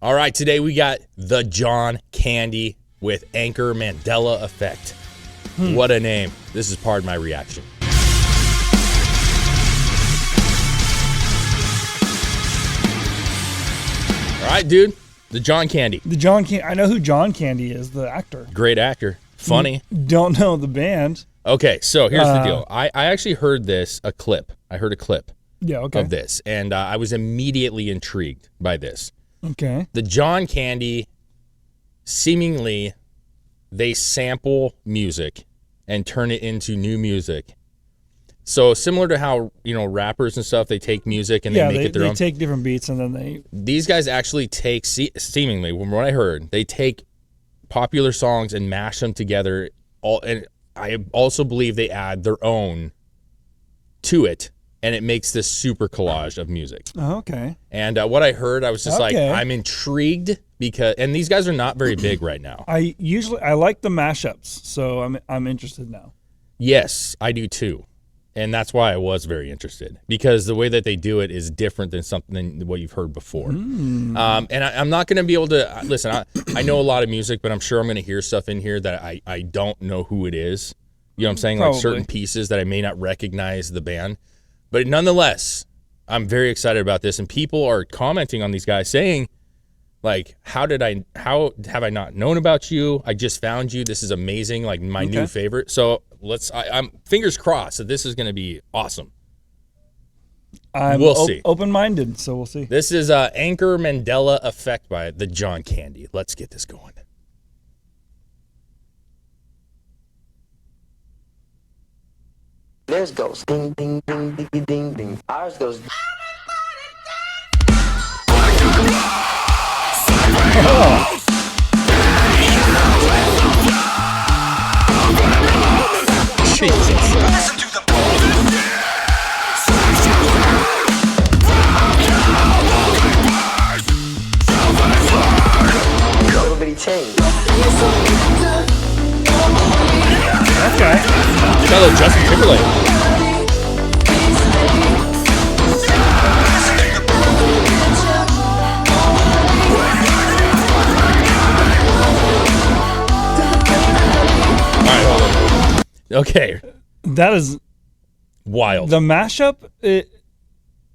All right, today we got the John Candy with Anchormandela effect. What a name. This is part of my reaction. All right, dude. The John Candy. I know who John Candy is, the actor. Great actor. Funny. Don't know the band. Okay, so here's the deal. I actually heard a clip. I heard a clip of this, and I was immediately intrigued by this. Okay. The John Candy, seemingly, they sample music and turn it into new music. So similar to how, rappers and stuff, they take music and they make it their own. They take different beats and then These guys actually take, seemingly, from what I heard, they take popular songs and mash them together. And I also believe they add their own to it, and it makes this super collage of music. Oh, okay. And what I heard, I was just like, I'm intrigued and these guys are not very big right now. I like the mashups, so I'm interested now. Yes, I do too. And that's why I was very interested, because the way that they do it is different than what you've heard before. And I'm not going to be able to listen. I know a lot of music, but I'm sure I'm going to hear stuff in here that I don't know who it is. You know what I'm saying? Probably. Like certain pieces that I may not recognize the band. But nonetheless, I'm very excited about this. And people are commenting on these guys saying, like, how have I not known about you? I just found you. This is amazing. Like my new favorite. So I'm fingers crossed that this is going to be awesome. We'll see. Open-minded, so we'll see. This is Anchormandela effect by the John Candy. Let's get this going. Theirs goes ding, ding, ding, ding, ding, ding. Ours goes. Little bitty change. Okay. Fellow Justin Timberlake. All right, hold on. Okay. That is wild. The mashup. It's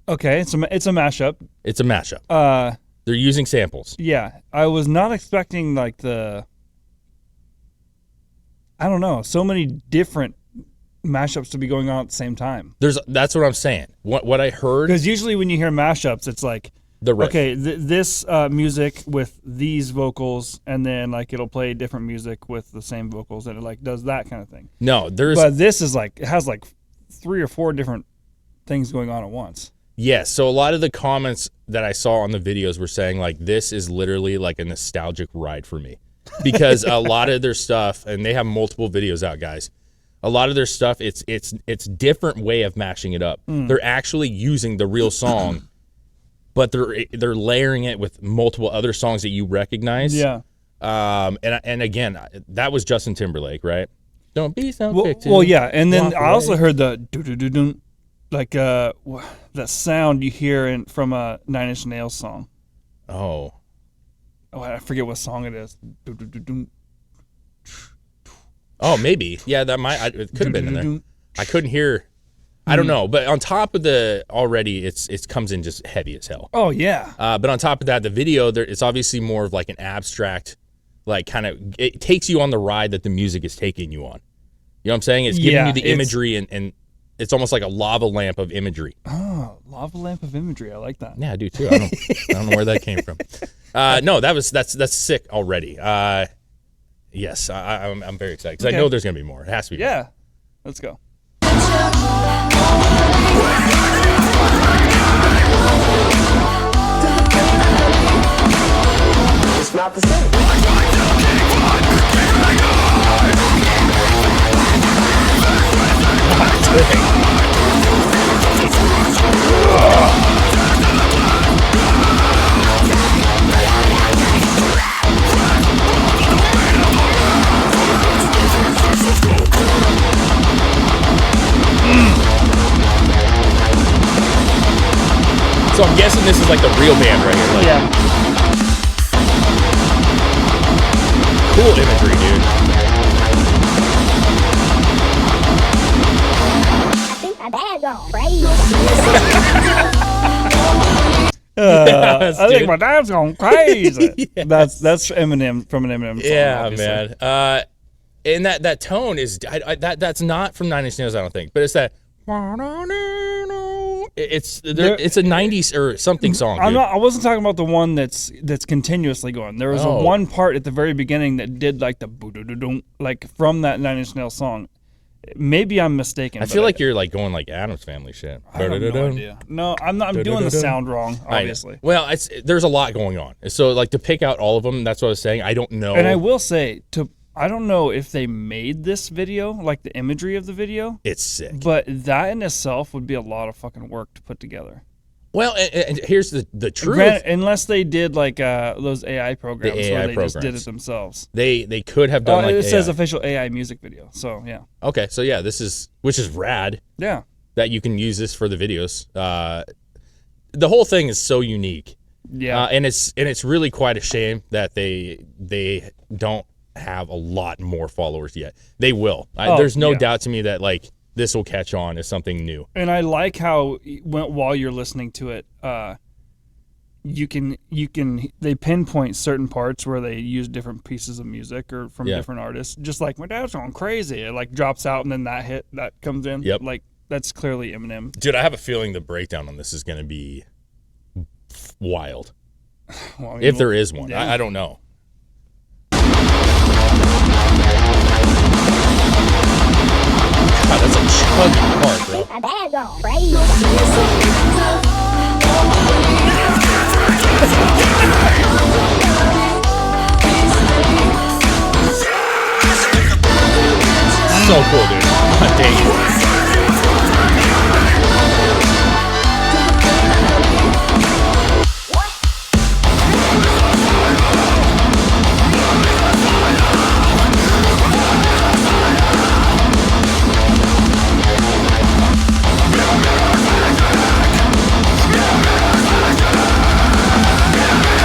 a mashup. It's a mashup. They're using samples. Yeah, I was not expecting like I don't know, so many different mashups to be going on at the same time. That's what I'm saying. What I heard, because usually when you hear mashups, it's like the riff. Okay, this music with these vocals, and then like it'll play different music with the same vocals, and it like does that kind of thing. No, but this is like it has like 3 or 4 different things going on at once. Yes, so a lot of the comments that I saw on the videos were saying like this is literally like a nostalgic ride for me, because a lot of their stuff, and they have multiple videos out, guys. A lot of their stuff, it's different way of mashing it up. They're actually using the real song, but they're layering it with multiple other songs that you recognize. Yeah. And again, that was Justin Timberlake, right? Don't be so quick to well, yeah, and then I also away. heard the do-do-do-dum, like that sound you hear from a 9 Inch Nails song. Oh, I forget what song it is. Do-do-do-dum. Oh, maybe. Yeah, it could have been in there. I couldn't hear. I don't know. But on top of already it comes in just heavy as hell. Oh, yeah. But on top of that, the video, it's obviously more of like an abstract, like kind of, it takes you on the ride that the music is taking you on. You know what I'm saying? It's giving you the imagery, and it's almost like a lava lamp of imagery. Oh, lava lamp of imagery. I like that. Yeah, I do too. I don't know where that came from. No, that's sick already. Yes, I'm very excited because I know there's gonna be more. It has to be. Yeah, let's go. It's not the same. So I'm guessing this is like the real band right here. Like, Yeah. Cool imagery, dude. I think my dad's going crazy. That's Eminem from an Eminem song. Yeah, obviously. man. And that tone is that's not from Nine Inch Nails, I don't think, but it's that. It's a '90s or something song. Dude. I wasn't talking about the one that's continuously going. There was a one part at the very beginning that did like the boo-doo-doo-doo, like from that Nine Inch Nails song. Maybe I'm mistaken. I feel like you're like going like Addams Family shit. I have no idea. No, I'm not. I'm doing the sound wrong, obviously. Well, there's a lot going on. So like to pick out all of them, that's what I was saying. I don't know. And I will say I don't know if they made this video, like the imagery of the video. It's sick. But that in itself would be a lot of fucking work to put together. Well, and here's the truth. Unless they did like those AI programs where they programs. just did it themselves. They could have done it says official AI music video. So, yeah. Okay, so yeah, which is rad. Yeah. That you can use this for the videos. The whole thing is so unique. Yeah. And it's really quite a shame that they don't have a lot more followers yet. They will. There's no doubt to me that like this will catch on as something new. And I like how while you're listening to it, they pinpoint certain parts where they use different pieces of music or from different artists. Just like my dad's going crazy. It like drops out and then that comes in. Yep. Like that's clearly Eminem. Dude, I have a feeling the breakdown on this is going to be wild. Well, I mean, if there is one. Yeah. I don't know. God, that's a chuggy part, bro. So cool, dude. God dang it.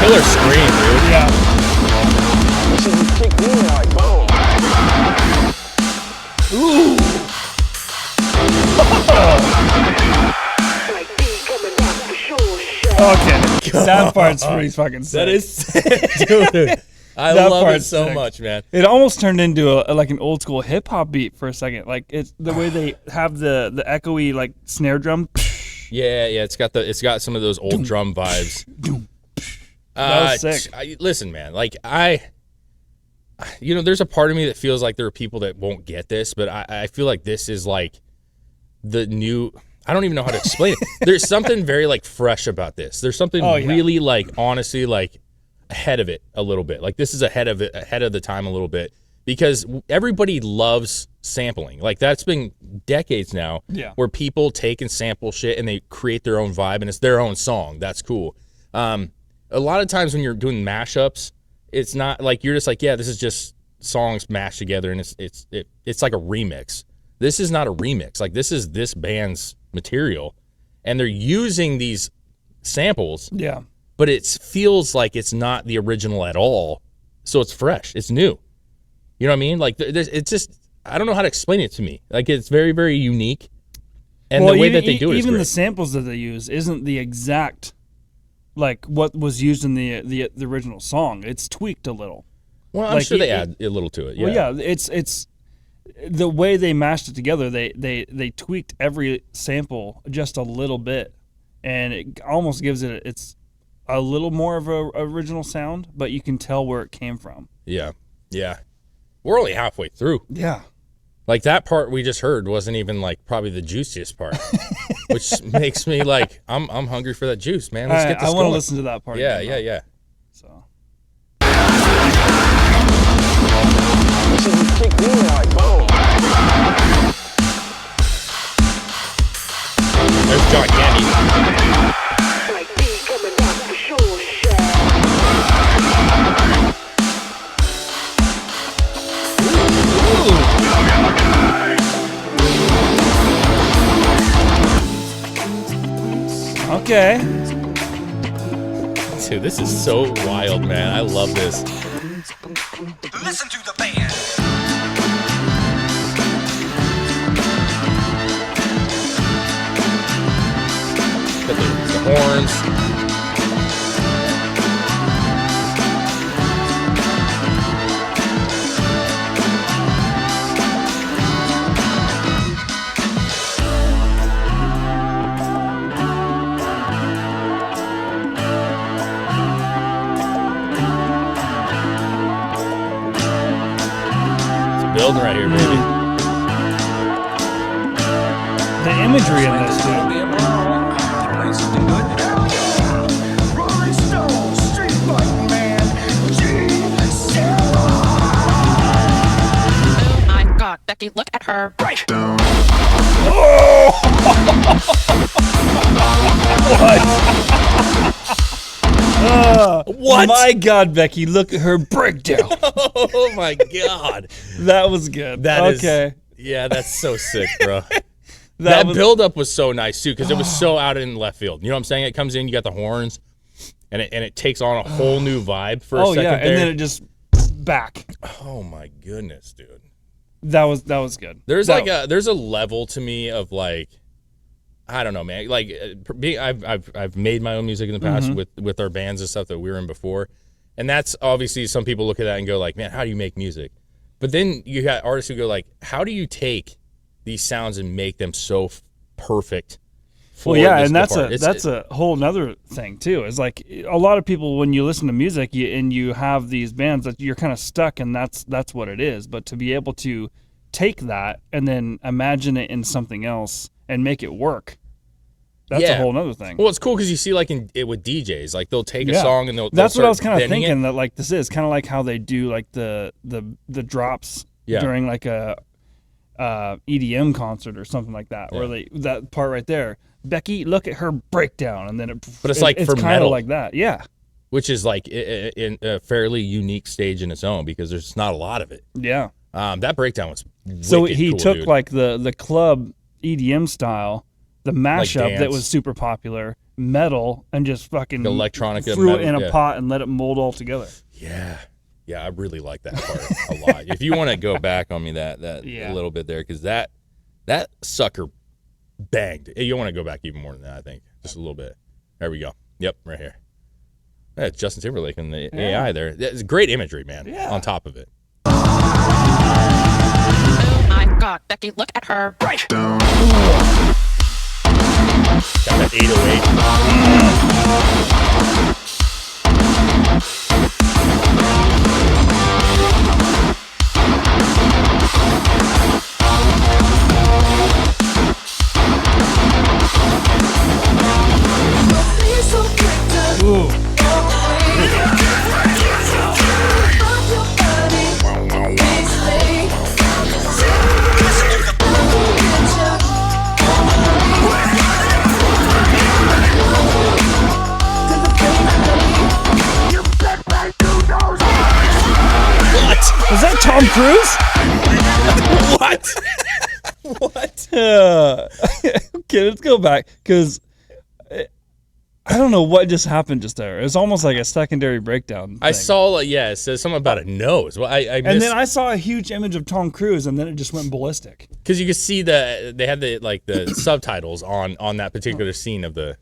Killer scream, dude. Yeah. Ooh. Okay. That part's pretty fucking sick. That is sick, dude. I love it so much, man. It almost turned into like an old school hip hop beat for a second. Like it's the way they have the echoey like snare drum. Yeah. It's got some of those old drum vibes. That was sick. Listen, man. Like there's a part of me that feels like there are people that won't get this, but I feel like this is like the new. I don't even know how to explain it. There's something very like fresh about this. There's something really like honestly like ahead of it a little bit. Like this is ahead of the time a little bit because everybody loves sampling. Like that's been decades now where people take and sample shit and they create their own vibe and it's their own song. That's cool. A lot of times when you're doing mashups, it's not like you're just like, yeah, this is just songs mashed together and it's like a remix. This is not a remix. Like this is this band's material and they're using these samples. Yeah. But it feels like it's not the original at all. So it's fresh. It's new. You know what I mean? Like it's just, I don't know how to explain it to me. Like it's very, very unique. And the way that they do it is even great. the samples that they use isn't the exact like what was used in the original song. It's tweaked a little. Well, I'm sure they add a little to it. Yeah. Well, yeah, it's the way they mashed it together. They tweaked every sample just a little bit, and it almost gives it's a little more of a original sound, but you can tell where it came from. Yeah. We're only halfway through. Yeah. Like that part we just heard wasn't even like probably the juiciest part, which makes me like I'm hungry for that juice, man. Let's get this going. I want to listen to that part. Yeah. So. There's John Candy. Okay. Dude, this is so wild, man. I love this. Listen to the band. Got the horns. Building right here, baby. The imagery in this, dude. Oh my God, Becky, look at her. What? My God, Becky, look at her breakdown. Oh my God. That was good. That is- okay. Yeah, that's so sick, bro. That buildup was so nice too, because it was so out in left field. You know what I'm saying? It comes in, you got the horns, and it takes on a whole new vibe for a second yeah, there. and then it just back. Oh my goodness, dude. That was good. There's there's a level to me of like, I don't know, man. Like I've made my own music in the past with our bands and stuff that we were in before, and that's obviously some people look at that and go like, man, how do you make music? But then you got artists who go like, how do you take these sounds and make them so perfect? Well, yeah, and that's a whole nother thing too. Is like a lot of people, when you listen to music and you have these bands that you're kind of stuck, and that's what it is. But to be able to take that and then imagine it in something else and make it work, that's a whole nother thing. Well, it's cool because you see like with DJs, like they'll take a song and they'll That's what I was kind of thinking. That like this is kind of like how they do like the drops during like a EDM concert or something like that, where that part right there. Becky, look at her breakdown, and then but it's like for kind metal, of like that, yeah. Which is like in a fairly unique stage in its own because there's not a lot of it. Yeah. That breakdown was so he cool, took dude. like the club EDM style, the mashup Like that was super popular, metal, and just fucking electronica threw metal, it in a pot and let it mold all together. Yeah, I really like that part a lot. If you want to go back on me that a little bit there, because that sucker banged. You want to go back even more than that, I think, just a little bit. There we go. Yep, right here. That's Justin Timberlake and the AI there. It's great imagery, man. Yeah. On top of it. Oh my God, Becky, look at her. Got that 808. Was that Tom Cruise? What? Okay, let's go back because I don't know what just happened just there. It was almost like a secondary breakdown thing. I saw, it says something about a nose. Well, I missed, and then I saw a huge image of Tom Cruise, and then it just went ballistic. because you could see they had the subtitles on that particular scene of the.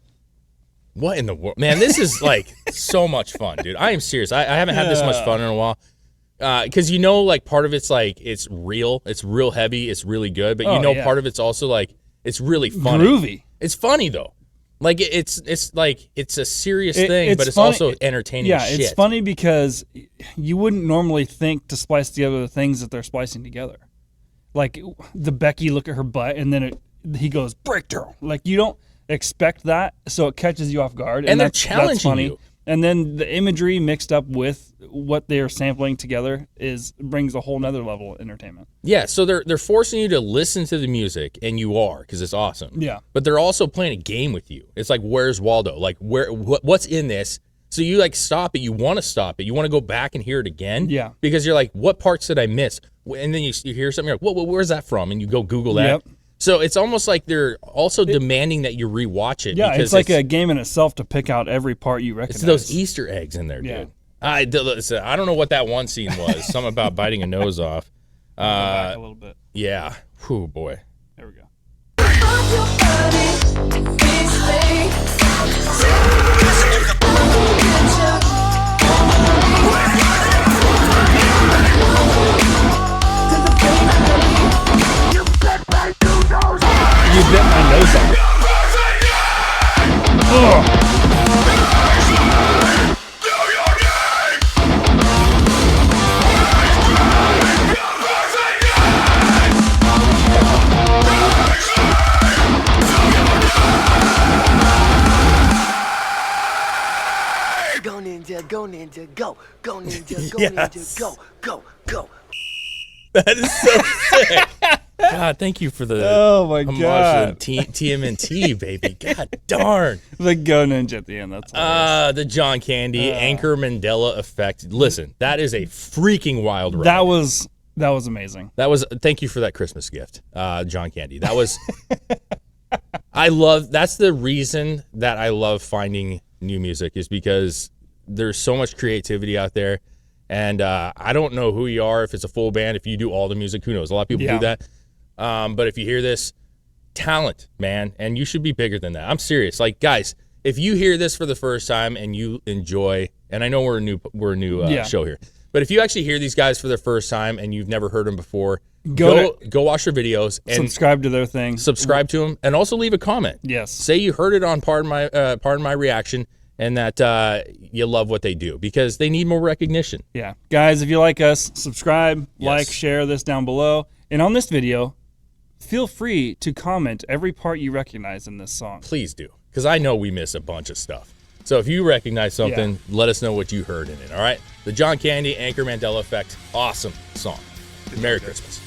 What in the world, man? This is like so much fun, dude. I am serious. I haven't had this much fun in a while. Because like part of it's like it's real heavy, it's really good, but part of it's also like it's really funny. Groovy. It's funny though. Like it's like it's a serious thing, but it's funny. also entertaining. Yeah, shit. it's funny because you wouldn't normally think to splice together the things that they're splicing together. Like the Becky, look at her butt, and then he goes breakdown. Like you don't expect that, so it catches you off guard. And they're that's challenging funny. you. And then the imagery mixed up with what they're sampling together brings a whole nother level of entertainment. Yeah, so they're forcing you to listen to the music, and you are, because it's awesome. Yeah. But they're also playing a game with you. It's like, where's Waldo? Like, what's in this? So you like stop it. You want to stop it. You want to go back and hear it again. Yeah. Because you're like, what parts did I miss? And then you hear something, you're like, where's that from? And you go Google that. Yep. So it's almost like they're also demanding that you rewatch it. Yeah, because it's like a game in itself to pick out every part you recognize. It's those Easter eggs in there, dude. Yeah. Listen, I don't know what that one scene was. Something about biting a nose off. Go back a little bit. Yeah. Whew, boy. There we go. You bit my nose off. Go ninja, go ninja, go. Go ninja, go Yes. ninja, go. That is so sick. God, thank you for the Oh my homage God. to TMNT, baby. God darn. The Go Ninja at the end. That's hilarious. The John Candy Anchormandela effect. Listen, that is a freaking wild ride. That was amazing. Thank you for that Christmas gift, John Candy. That was that's the reason that I love finding new music, is because there's so much creativity out there. And I don't know who you are, if it's a full band, if you do all the music, who knows? A lot of people do that. But if you hear this, talent, man, and you should be bigger than that. I'm serious. Like, guys, if you hear this for the first time and you enjoy, and I know we're a new show here, but if you actually hear these guys for the first time and you've never heard them before, go watch their videos and subscribe to their thing. Subscribe to them, and also leave a comment. Yes. Say you heard it on Pardon My Reaction, and that you love what they do, because they need more recognition. Yeah. Guys, if you like us, subscribe, like, share this down below. And on this video, feel free to comment every part you recognize in this song. Please do, because I know we miss a bunch of stuff. So if you recognize something, let us know what you heard in it, all right? The John Candy Anchormandela Effect, awesome song. Merry Christmas.